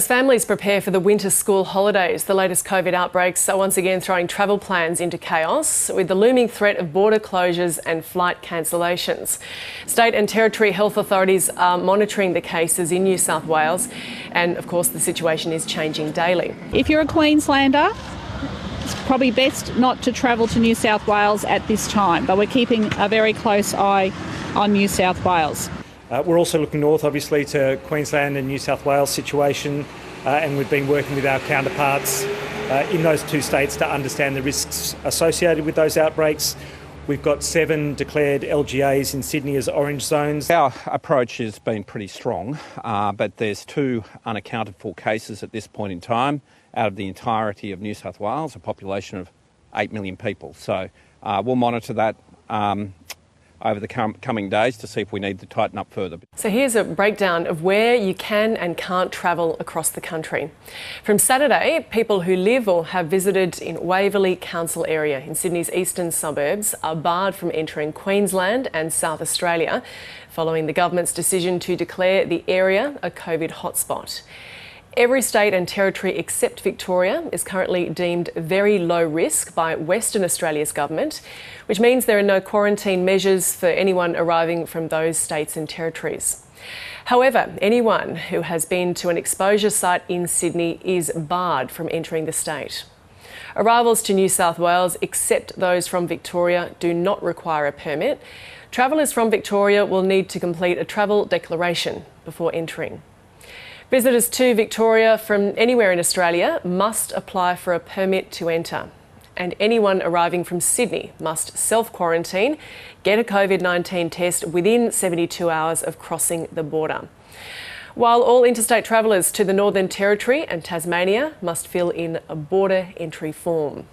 As families prepare for the winter school holidays, the latest COVID outbreaks are once again throwing travel plans into chaos, with the looming threat of border closures and flight cancellations. State and territory health authorities are monitoring the cases in New South Wales, and of course the situation is changing daily. If you're a Queenslander, it's probably best not to travel to New South Wales at this time, but we're keeping a very close eye on New South Wales. We're also looking north, obviously, to Queensland and New South Wales situation, and we've been working with our counterparts in those two states to understand the risks associated with those outbreaks. We've got 7 declared LGAs in Sydney as orange zones. Our approach has been pretty strong, but there's 2 unaccounted for cases at this point in time out of the entirety of New South Wales, a population of 8 million people. So we'll monitor that over the coming days to see if we need to tighten up further. So here's a breakdown of where you can and can't travel across the country. From Saturday, people who live or have visited in Waverley Council area in Sydney's eastern suburbs are barred from entering Queensland and South Australia following the government's decision to declare the area a COVID hotspot. Every state and territory except Victoria is currently deemed very low risk by Western Australia's government, which means there are no quarantine measures for anyone arriving from those states and territories. However, anyone who has been to an exposure site in Sydney is barred from entering the state. Arrivals to New South Wales, except those from Victoria, do not require a permit. Travellers from Victoria will need to complete a travel declaration before entering. Visitors to Victoria from anywhere in Australia must apply for a permit to enter. And anyone arriving from Sydney must self-quarantine, get a COVID-19 test within 72 hours of crossing the border. While all interstate travellers to the Northern Territory and Tasmania must fill in a border entry form.